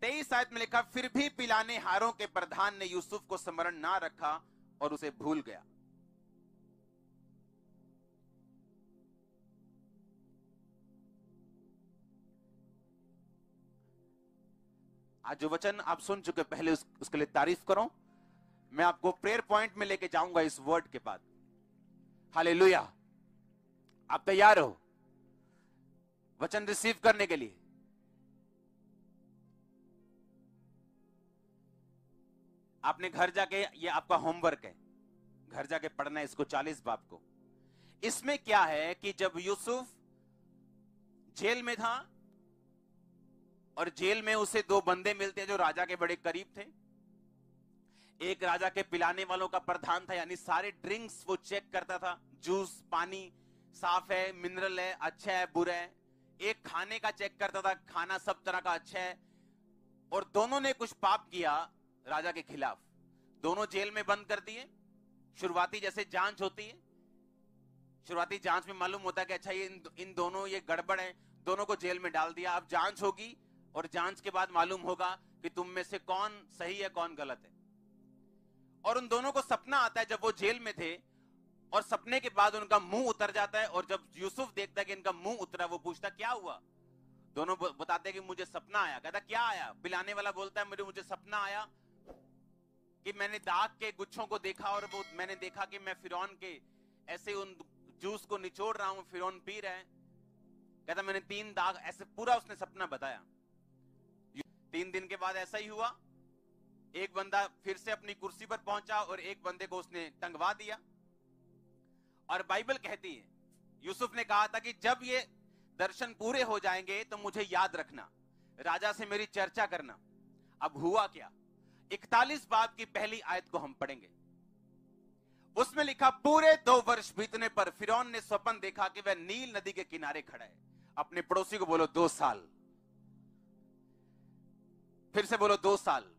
23 आयत में लिखा, फिर भी पिलाने हारों के प्रधान ने यूसुफ को स्मरण ना रखा और उसे भूल गया। आज जो वचन आप सुन चुके, पहले उसके लिए तारीफ करो। मैं आपको प्रेयर पॉइंट में लेके जाऊंगा इस वर्ड के बाद। हालेलुया। आप तैयार हो वचन रिसीव करने के लिए? आपने घर जाके, ये आपका होमवर्क है, घर जाके पढ़ना है इसको, 40 बाब को। इसमें क्या है कि जब यूसुफ जेल में था और जेल में उसे दो बंदे मिलते हैं जो राजा के बड़े करीब थे। एक राजा के पिलाने वालों का प्रधान था, यानी सारे ड्रिंक्स वो चेक करता था, जूस, पानी साफ है, मिनरल है, अच्छा है, बुरा है। एक खाने का चेक करता था, खाना सब तरह का अच्छा है। और दोनों ने कुछ पाप किया राजा के खिलाफ, दोनों जेल में बंद कर दिए। शुरुआती जैसे जांच होती है, शुरुआती जांच में मालूम होता है कि अच्छा ये इन दोनों ये गड़बड़ है, दोनों को जेल में डाल दिया। अब जांच होगी और जांच के बाद मालूम होगा कि तुम में से कौन सही है कौन गलत है। और उन दोनों को सपना आता है जब वो जेल में थे, और सपने के बाद उनका मुंह उतर जाता है। और जब यूसुफ देखता है कि इनका मुंह उतरा, वो पूछता क्या हुआ। दोनों बताते हैं कि मुझे सपना आया। कहता क्या आया? पिलाने वाला बोलता है मुझे सपना आया कि मैंने दाग के गुच्छों को देखा और वो मैंने देखा कि मैं फिरौन के ऐसे उन जूस को निचोड़ रहा हूं, फिरौन पी रहा है। कहता मैंने 3 दाग, ऐसे पूरा उसने सपना बताया। 3 दिन के बाद ऐसा ही हुआ। एक बंदा फिर से अपनी कुर्सी पर पहुंचा और एक बंदे को उसने टंगवा दिया। और बाइबल कहती है यूसुफ ने कहा था कि जब ये दर्शन पूरे हो जाएंगे तो मुझे याद रखना, राजा से मेरी चर्चा करना। अब हुआ क्या? 41 बाब की पहली आयत को हम पढ़ेंगे। उसमें लिखा, पूरे 2 वर्ष बीतने पर फिरौन ने स्वप्न देखा कि वह नील नदी के किनारे खड़ा है। अपने पड़ोसी को बोलो 2 साल। फिर से बोलो 2 साल।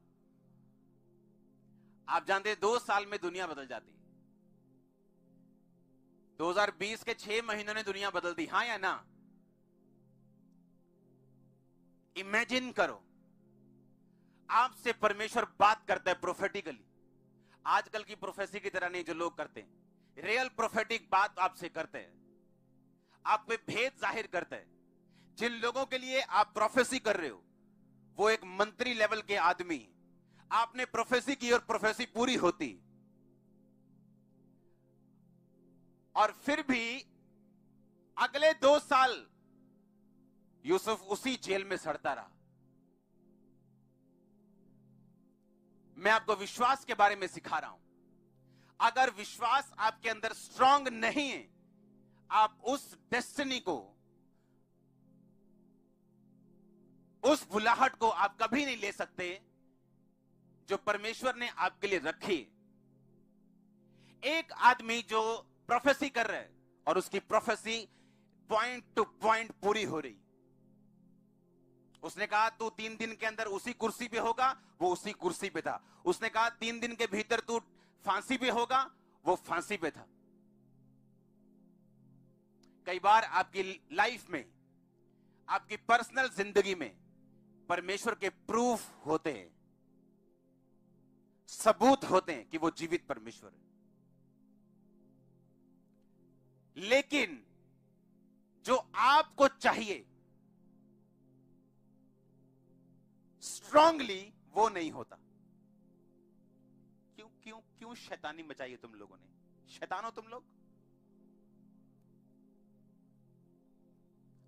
आप जानते हैं 2 साल में दुनिया बदल जाती है। 2020 के 6 महीनों ने दुनिया बदल दी, हां या ना? इमेजिन करो, आपसे परमेश्वर बात करता है प्रोफेटिकली। आजकल की प्रोफेसी की तरह नहीं जो लोग करते हैं, रियल प्रोफेटिक बात आपसे करते हैं, आप पे भेद जाहिर करते हैं। जिन लोगों के लिए आप प्रोफेसी कर रहे हो वो एक मंत्री लेवल के आदमी, आपने प्रोफेसी की और प्रोफेसी पूरी होती, और फिर भी अगले 2 साल यूसुफ उसी जेल में सड़ता रहा। मैं आपको विश्वास के बारे में सिखा रहा हूं। अगर विश्वास आपके अंदर स्ट्रांग नहीं है, आप उस डेस्टिनी को, उस बुलाहट को आप कभी नहीं ले सकते जो परमेश्वर ने आपके लिए रखी। एक आदमी जो प्रोफेसी कर रहा है और उसकी प्रोफेसी पॉइंट टू पॉइंट पूरी हो रही, उसने कहा तू 3 दिन के अंदर उसी कुर्सी पे होगा, वो उसी कुर्सी पे था। उसने कहा 3 दिन के भीतर तू फांसी पे होगा, वो फांसी पे था। कई बार आपकी लाइफ में, आपकी पर्सनल जिंदगी में परमेश्वर के प्रूफ होते हैं, सबूत होते हैं कि वो जीवित परमेश्वर है। लेकिन जो आपको चाहिए स्ट्रांगली, वो नहीं होता। क्यों क्यों क्यों शैतानी मचाई है तुम लोगों ने? शैतान हो तुम लोग।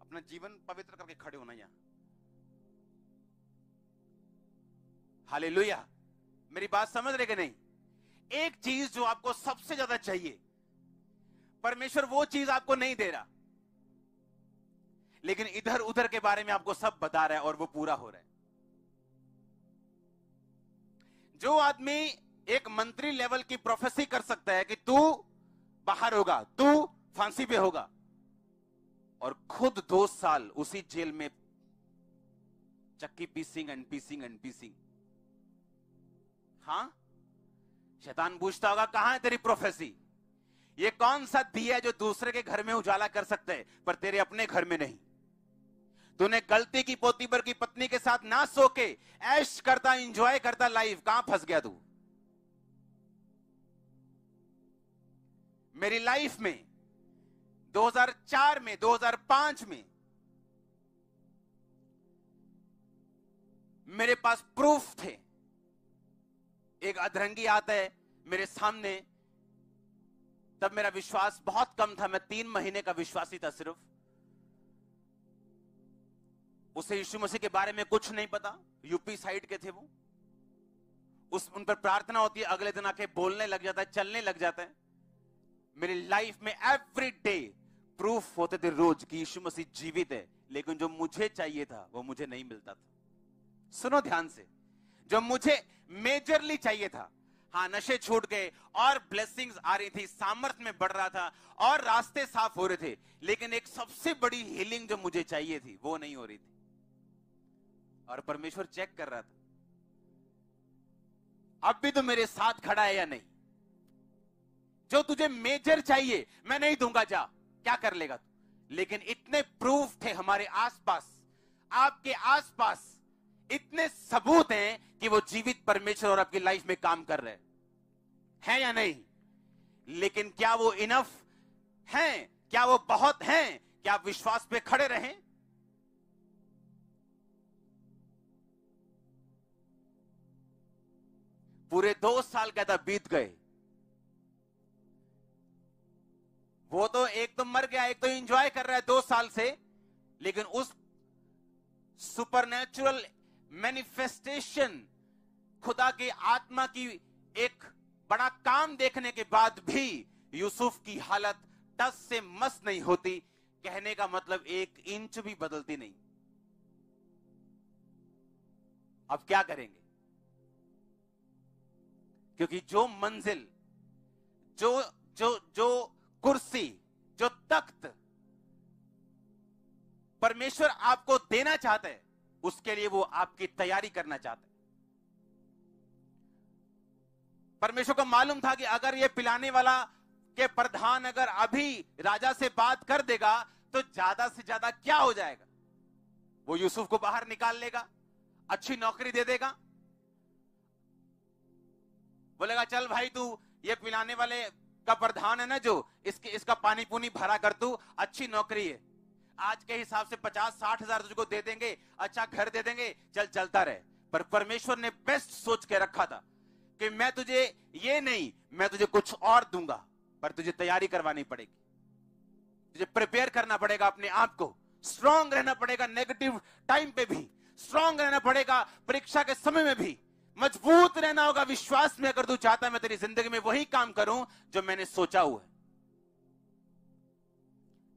अपना जीवन पवित्र करके खड़े होना यहां। हालेलुया। मेरी बात समझ रहे कि नहीं? एक चीज जो आपको सबसे ज्यादा चाहिए, परमेश्वर वो चीज आपको नहीं दे रहा, लेकिन इधर उधर के बारे में आपको सब बता रहा है और वो पूरा हो रहा है। जो आदमी एक मंत्री लेवल की प्रोफेसी कर सकता है कि तू बाहर होगा, तू फांसी पे होगा, और खुद 2 साल उसी जेल में चक्की पीसिंग एंड पीसिंग एंड पीसिंग। हां, शैतान पूछता होगा कहां है तेरी प्रोफेसी? ये कौन सा दिया है जो दूसरे के घर में उजाला कर सकता है पर तेरे अपने घर में नहीं? तूने गलती की पोतीबर की पत्नी के साथ ना सो के ऐश करता, एंजॉय करता लाइफ, कहां फंस गया तू? मेरी लाइफ में 2004 में, 2005 में मेरे पास प्रूफ थे। एक अधरंगी आता है मेरे सामने, तब मेरा विश्वास बहुत कम था, मैं 3 महीने का विश्वासी था सिर्फ। उसे यीशु मसीह के बारे में कुछ नहीं पता, यूपी साइड के थे वो। उन पर प्रार्थना होती है, अगले दिन आके बोलने लग जाता है, चलने लग जाता है। मेरी लाइफ में एवरी डे प्रूफ होते थे रोज कि यीशु मसीह जीवित है, लेकिन जो मुझे चाहिए था वो मुझे नहीं मिलता था। सुनो ध्यान से, जो मुझे मेजरली चाहिए था, हाँ नशे छूट गए और ब्लेसिंग्स आ रही थी, सामर्थ्य में बढ़ रहा था और रास्ते साफ हो रहे थे, लेकिन एक सबसे बड़ी हीलिंग जो मुझे चाहिए थी वो नहीं हो रही थी। और परमेश्वर चेक कर रहा था, अब भी तो मेरे साथ खड़ा है या नहीं? जो तुझे मेजर चाहिए मैं नहीं दूंगा, जा क्या कर लेगा तू? लेकिन इतने प्रूफ थे हमारे आसपास, आपके आसपास इतने सबूत हैं कि वो जीवित परमेश्वर और आपकी लाइफ में काम कर रहे हैं या नहीं? लेकिन क्या वो इनफ हैं? क्या वो बहुत हैं? क्या आप विश्वास पे खड़े रहें? पूरे 2 साल कहता बीत गए। वो तो एक तो मर गया, एक तो एंजॉय कर रहा है 2 साल से, लेकिन उस सुपरनेचुरल मैनिफेस्टेशन, खुदा की आत्मा की एक बड़ा काम देखने के बाद भी यूसुफ की हालत टस से मस नहीं होती। कहने का मतलब 1 इंच भी बदलती नहीं। अब क्या करेंगे? क्योंकि जो मंजिल, जो जो जो कुर्सी, जो तख्त परमेश्वर आपको देना चाहता है, उसके लिए वो आपकी तैयारी करना चाहता है। परमेश्वर को मालूम था कि अगर ये पिलाने वाला के प्रधान अगर अभी राजा से बात कर देगा तो ज्यादा से ज्यादा क्या हो जाएगा? वो यूसुफ को बाहर निकाल लेगा, अच्छी नौकरी दे देगा, बोलेगा चल भाई तू ये पिलाने वाले का प्रधान है ना, जो इसका पानी पुनी भरा कर, तू अच्छी नौकरी है, आज के हिसाब से 50-60 हजार तुझको दे देंगे, अच्छा घर दे देंगे, चल चलता रहे। पर परमेश्वर ने बेस्ट सोच के रखा था कि मैं तुझे ये नहीं, मैं तुझे कुछ और दूंगा, पर तुझे तैयारी करवानी पड़ेगी, तुझे प्रिपेयर करना पड़ेगा, अपने आप को स्ट्रांग रहना पड़ेगा, नेगेटिव टाइम पे भी स्ट्रांग रहना पड़ेगा, परीक्षा के समय में भी मजबूत रहना होगा विश्वास में। अगर तू चाहता है मैं तेरी जिंदगी में वही काम करूं जो मैंने सोचा हुआ है।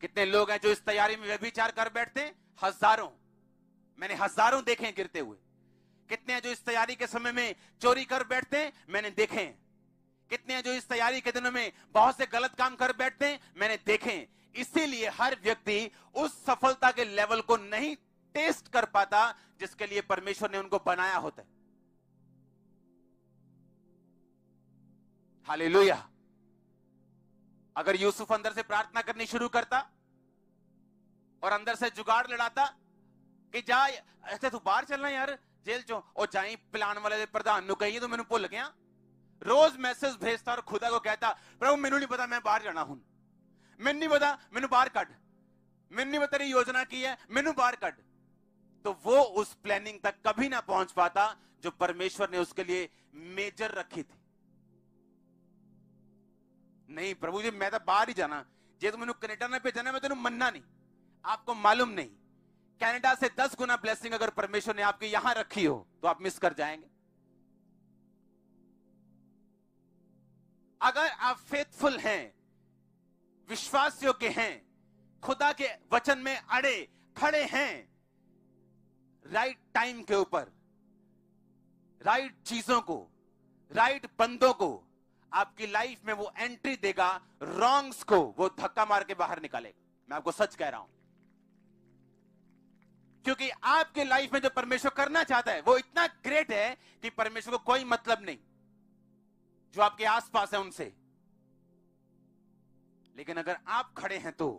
कितने लोग हैं जो इस तैयारी में व्यभिचार कर बैठते हैं? हजारों, मैंने हजारों देखे हैं गिरते हुए। कितने हैं जो इस तैयारी के समय में चोरी कर बैठते हैं? मैंने देखे हैं। कितने हैं जो इस तैयारी के दिनों में बहुत से गलत काम कर बैठते हैं? मैंने देखे हैं। इसीलिए हर व्यक्ति उस सफलता के लेवल को नहीं टेस्ट कर पाता जिसके लिए परमेश्वर ने उनको बनाया होता है। हालेलुया। अगर यूसुफ अंदर से प्रार्थना करनी शुरू करता और अंदर से जुगाड़ लड़ाता कि जा ऐसे तू बाहर चलना यार जेल चो, और जाई प्लान वाले प्रधान नु कही तो मैंने भुल गया, रोज मैसेज भेजता और खुदा को कहता प्रभु मैनू नहीं पता मैं बाहर जाना हूं, मैनू नहीं पता, मैनू बाहर कट, मैनू नहीं पता तेरी योजना की है, मैनू बाहर कट। तो वो उस प्लानिंग तक कभी ना पहुंच पाता जो परमेश्वर ने उसके लिए मेजर रखी थी। नहीं प्रभु जी मैं तो बाहर ही जाना, जे तो मैंने कनाडा ने भेजना, मैं तेनू मनना नहीं। आपको मालूम नहीं, कनाडा से 10 गुना ब्लेसिंग अगर परमेश्वर ने आपकी यहां रखी हो तो आप मिस कर जाएंगे। अगर आप फेथफुल हैं, विश्वास योग्य हैं, खुदा के वचन में अड़े खड़े हैं, राइट टाइम के ऊपर राइट चीजों को, राइट बंदों को आपकी लाइफ में वो एंट्री देगा, रॉन्ग्स को वो धक्का मार के बाहर निकालेगा। मैं आपको सच कह रहा हूं, क्योंकि आपके लाइफ में जो परमेश्वर करना चाहता है वो इतना ग्रेट है कि परमेश्वर को कोई मतलब नहीं जो आपके आसपास है उनसे। लेकिन अगर आप खड़े हैं तो,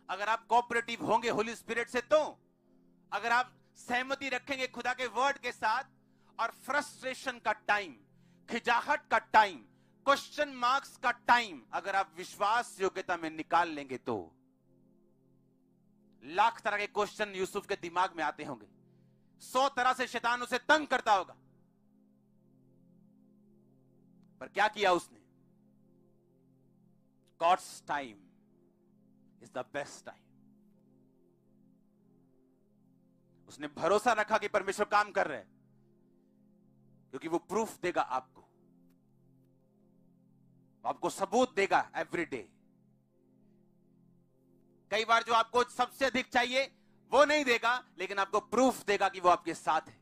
अगर आप कोऑपरेटिव होंगे होली स्पिरिट से, तो अगर आप सहमति रखेंगे खुदा के वर्ड के साथ, और फ्रस्ट्रेशन का टाइम, खिजाहट का टाइम, क्वेश्चन मार्क्स का टाइम अगर आप विश्वास योग्यता में निकाल लेंगे, तो लाख तरह के क्वेश्चन यूसुफ के दिमाग में आते होंगे, 100 तरह से शैतान उसे तंग करता होगा, पर क्या किया उसने? God's time is the best time. उसने भरोसा रखा कि परमेश्वर काम कर रहे हैं, क्योंकि वो प्रूफ देगा आपको, आपको सबूत देगा एवरी डे। कई बार जो आपको सबसे अधिक चाहिए वो नहीं देगा, लेकिन आपको प्रूफ देगा कि वो आपके साथ है,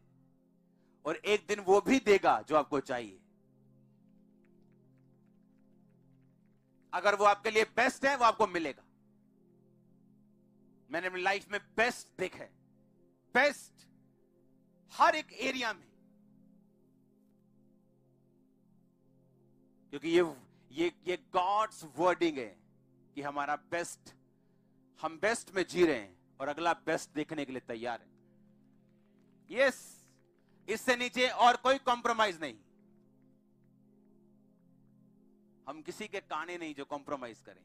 और एक दिन वो भी देगा जो आपको चाहिए। अगर वो आपके लिए बेस्ट है, वो आपको मिलेगा। मैंने अपनी लाइफ में बेस्ट देखा है, बेस्ट हर एक एरिया में, क्योंकि ये गॉड्स वर्डिंग है कि हमारा बेस्ट, हम बेस्ट में जी रहे हैं और अगला बेस्ट देखने के लिए तैयार है। यस, इससे नीचे और कोई कॉम्प्रोमाइज नहीं। हम किसी के काने नहीं जो कॉम्प्रोमाइज करें।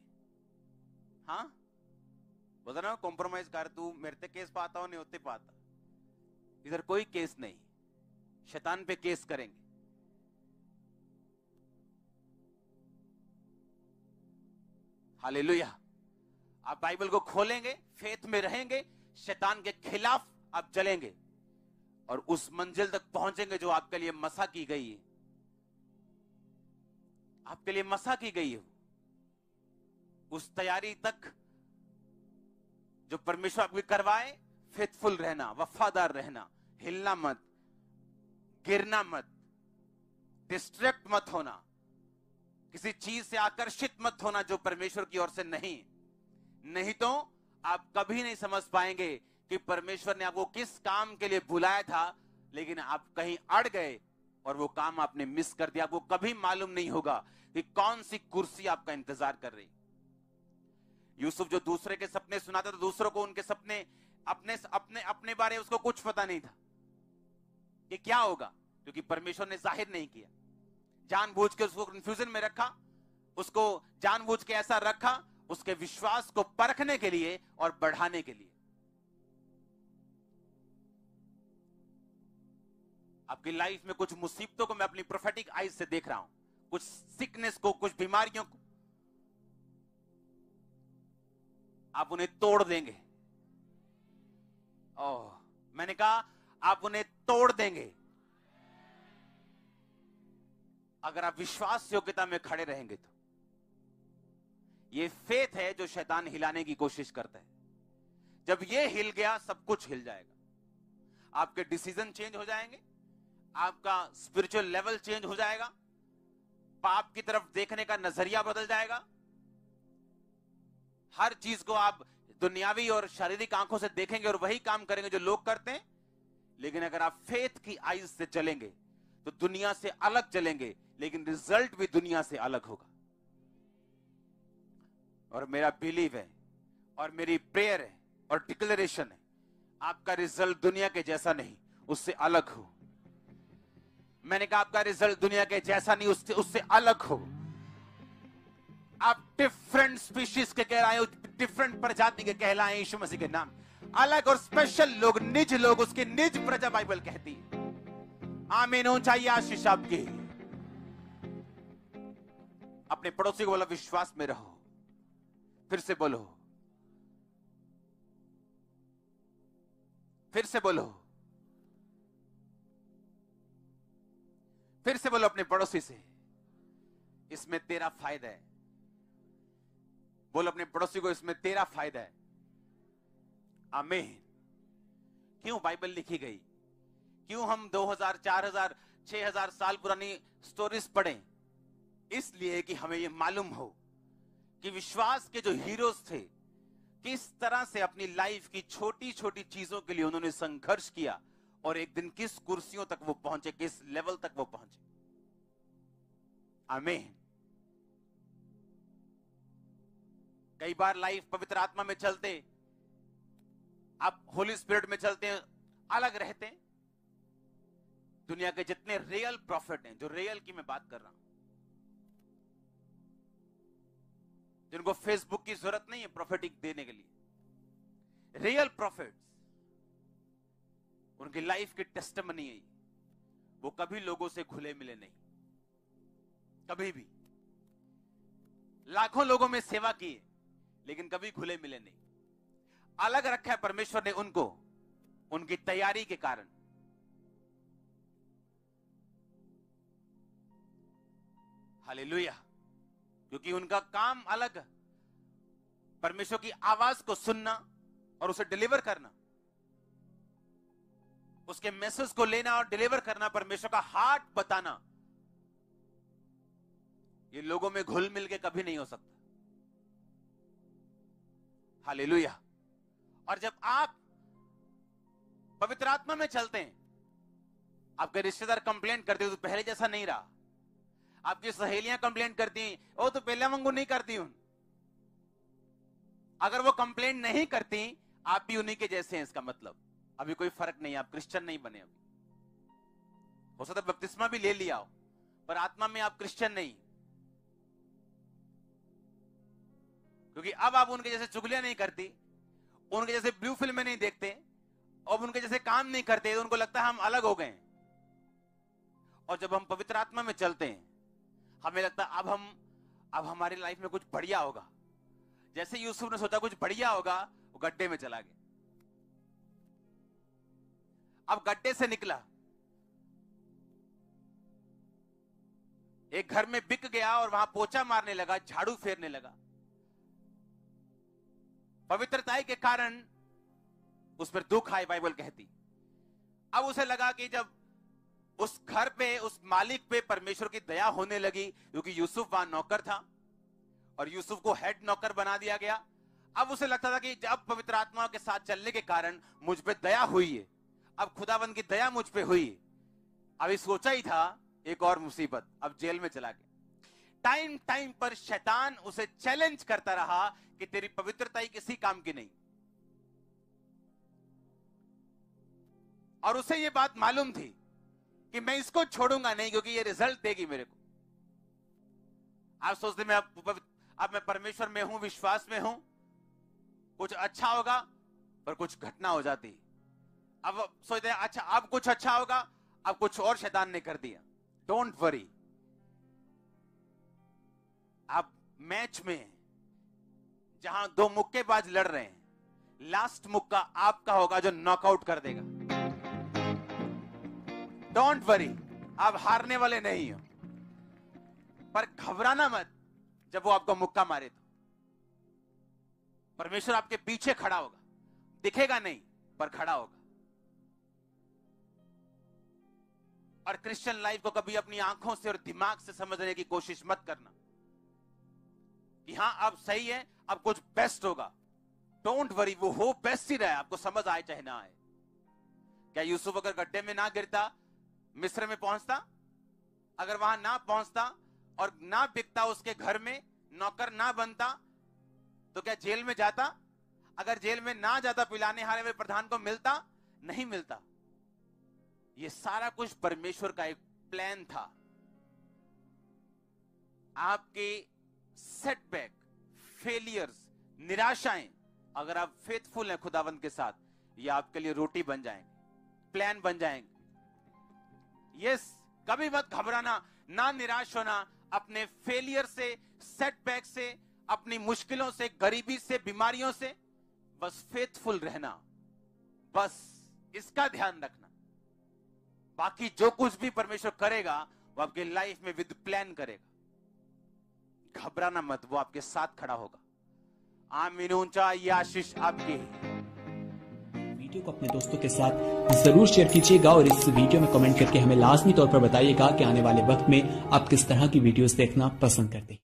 हाँ, बोलता ना कॉम्प्रोमाइज कर, तू मेरे ते केस पाता हो, नहीं होते पाता। इधर कोई केस नहीं, शैतान पे केस करेंगे। हालेलुया। आप बाइबल को खोलेंगे, फेथ में रहेंगे, शैतान के खिलाफ आप चलेंगे, और उस मंजिल तक पहुंचेंगे जो आपके लिए मसा की गई है। आपके लिए मसा की गई है, उस तैयारी तक जो परमेश्वर आपको करवाए। फेथफुल रहना, वफादार रहना, हिलना मत, गिरना मत, डिस्ट्रैक्ट मत होना, किसी चीज से आकर्षित मत होना जो परमेश्वर की ओर से नहीं तो आप कभी नहीं समझ पाएंगे कि परमेश्वर ने आपको किस काम के लिए बुलाया था, लेकिन आप कहीं अड़ गए और वो काम आपने मिस कर दिया। आपको कभी मालूम नहीं होगा कि कौन सी कुर्सी आपका इंतजार कर रही। यूसुफ जो दूसरे के सपने सुनाता था, दूसरों को उनके सपने, अपने अपने अपने बारे में उसको कुछ पता नहीं था कि क्या होगा, क्योंकि परमेश्वर ने जाहिर नहीं किया। जानबूझ के उसको कंफ्यूजन में रखा, उसको जानबूझ के ऐसा रखा, उसके विश्वास को परखने के लिए और बढ़ाने के लिए। आपकी लाइफ में कुछ मुसीबतों को मैं अपनी प्रोफेटिक आईज से देख रहा हूं, कुछ सिकनेस को, कुछ बीमारियों को। आप उन्हें तोड़ देंगे। ओह, मैंने कहा आप उन्हें तोड़ देंगे अगर आप विश्वास योग्यता में खड़े रहेंगे तो। ये फेथ है जो शैतान हिलाने की कोशिश करता है। जब ये हिल गया, सब कुछ हिल जाएगा। आपके डिसीजन चेंज हो जाएंगे, आपका स्पिरिचुअल लेवल चेंज हो जाएगा, पाप की तरफ देखने का नजरिया बदल जाएगा। हर चीज को आप दुनियावी और शारीरिक आंखों से देखेंगे और वही काम करेंगे जो लोग करते हैं। लेकिन अगर आप फेथ की आईज से चलेंगे तो दुनिया से अलग चलेंगे, लेकिन रिजल्ट भी दुनिया से अलग होगा। और मेरा बिलीव है और मेरी प्रेयर है और डिक्लेरेशन है, आपका रिजल्ट दुनिया के जैसा नहीं, उससे अलग हो। मैंने कहा आपका रिजल्ट दुनिया के जैसा नहीं, उससे अलग हो। आप डिफरेंट स्पीशीज के कहलाए, डिफरेंट प्रजाति के कहलाए यीशु मसीह के नाम। अलग और स्पेशल लोग, निज लोग, उसकी निज प्रजा बाइबल कहती है। आमीन हो चाहिए आशीष आपकी। अपने पड़ोसी को बोला विश्वास में रहो। फिर से बोलो, फिर से बोलो, फिर से बोलो अपने पड़ोसी से, इसमें तेरा फायदा है। बोलो अपने पड़ोसी को, इसमें तेरा फायदा है। आमीन। क्यों बाइबल लिखी गई? क्यों हम 2000, 4000, 6000 साल पुरानी स्टोरीज पढ़ें? इसलिए कि हमें यह मालूम हो कि विश्वास के जो हीरोज थे, किस तरह से अपनी लाइफ की छोटी छोटी चीजों के लिए उन्होंने संघर्ष किया और एक दिन किस कुर्सियों तक वो पहुंचे, किस लेवल तक वो पहुंचे। आमीन। कई बार लाइफ पवित्र आत्मा में चलते आप होली स्पिरिट में चलते हैं, अलग रहते हैं। दुनिया के जितने रियल प्रॉफिट हैं, जो रियल की मैं बात कर रहा हूं, जिनको फेसबुक की जरूरत नहीं है प्रॉफिटिक देने के लिए, रियल प्रॉफिट्स, उनकी लाइफ की टेस्टिमनी है, वो कभी लोगों से घुले मिले नहीं, कभी भी। लाखों लोगों में सेवा की है, लेकिन कभी घुले मिले नहीं। अलग रखा है परमेश्वर ने उनको, उनकी तैयारी के कारण। हालेलुया। क्योंकि उनका काम अलग, परमेश्वर की आवाज को सुनना और उसे डिलीवर करना, उसके मैसेज को लेना और डिलीवर करना, परमेश्वर का हार्ट बताना, ये लोगों में घुल मिल के कभी नहीं हो सकता। हालेलुया। और जब आप पवित्र आत्मा में चलते हैं, आपके रिश्तेदार कंप्लेंट करते हो तो पहले जैसा नहीं रहा, आपकी सहेलियां कंप्लेंट करती हैं, वो तो पहले वांगू नहीं करती हूं। अगर वो कंप्लेंट नहीं करती, आप भी उन्हीं के जैसे हैं, इसका मतलब अभी कोई फर्क नहीं, आप क्रिश्चियन नहीं बने। अभी हो सकता है बपतिस्मा भी ले लिया हो, पर आत्मा में आप क्रिश्चियन नहीं, क्योंकि अब आप उनके जैसे चुगलियां नहीं करती, उनके जैसे ब्लू फिल्में नहीं देखते, और उनके जैसे काम नहीं करते, तो उनको लगता है हम अलग हो गए। और जब हम पवित्र आत्मा में चलते हैं, हमें लगता है अब हमारी लाइफ में कुछ बढ़िया होगा। जैसे यूसुफ ने सोचा कुछ बढ़िया होगा, वो गड्ढे में चला गया। अब गड्ढे से निकला, एक घर में बिक गया और वहां पोछा मारने लगा, झाड़ू फेरने लगा। पवित्रताई के कारण उस पर दुख आए, बाइबल कहती। अब उसे लगा कि जब उस घर पे, उस मालिक पे परमेश्वर की दया होने लगी, क्योंकि यूसुफ वहां नौकर था और यूसुफ को हेड नौकर बना दिया गया। अब उसे लगता था कि जब पवित्र आत्मा के साथ चलने के कारण मुझ पे दया हुई है, अब खुदावंद की दया मुझ पे हुई। अभी सोचा ही था एक और मुसीबत, अब जेल में चला गया। टाइम टाइम पर शैतान उसे चैलेंज करता रहा कि तेरी पवित्रता ही किसी काम की नहीं। और उसे यह बात मालूम थी कि मैं इसको छोड़ूंगा नहीं, क्योंकि ये रिजल्ट देगी मेरे को। आप सोचते मैं अब मैं परमेश्वर में हूं, विश्वास में हूं, कुछ अच्छा होगा, पर कुछ घटना हो जाती। अब सोचते हैं अच्छा अब कुछ अच्छा होगा, अब कुछ और शैतान ने कर दिया। डोंट वरी, आप मैच में जहां दो मुक्केबाज लड़ रहे हैं, लास्ट मुक्का आपका होगा जो नॉकआउट कर देगा। डोंट वरी, आप हारने वाले नहीं हो, पर घबराना मत जब वो आपको मुक्का मारे तो। परमेश्वर आपके पीछे खड़ा होगा, दिखेगा नहीं पर खड़ा होगा। और क्रिश्चियन लाइफ को कभी अपनी आंखों से और दिमाग से समझने की कोशिश मत करना कि हां अब सही है, अब कुछ बेस्ट होगा। डोंट वरी, वो हो बेस्ट ही रहा है, आपको समझ आए चाहे ना आए। क्या यूसुफ अगर गड्ढे में ना गिरता मिस्र में पहुंचता? अगर वहां ना पहुंचता और ना बिकता, उसके घर में नौकर ना बनता, तो क्या जेल में जाता? अगर जेल में ना जाता, पिलाने हारे हुए प्रधान को मिलता? नहीं मिलता। ये सारा कुछ परमेश्वर का एक प्लान था। आपके सेटबैक, फेलियर्स, निराशाएं, अगर आप फेथफुल हैं खुदावंद के साथ, ये आपके लिए रोटी बन जाएंगे, प्लान बन जाएंगे। यस, कभी मत घबराना, ना निराश होना अपने फेलियर से, सेटबैक से, अपनी मुश्किलों से, गरीबी से, बीमारियों से। बस फेथफुल रहना, बस इसका ध्यान रखना। बाकी जो कुछ भी परमेश्वर करेगा वो आपकी लाइफ में विद प्लान करेगा। घबराना मत, वो आपके साथ खड़ा होगा। आमीन। ऊंचा ये आशीष आपकी। वीडियो को अपने दोस्तों के साथ जरूर शेयर कीजिएगा और इस वीडियो में कमेंट करके हमें लाजमी तौर पर बताइएगा कि आने वाले वक्त में आप किस तरह की वीडियोस देखना पसंद करते हैं।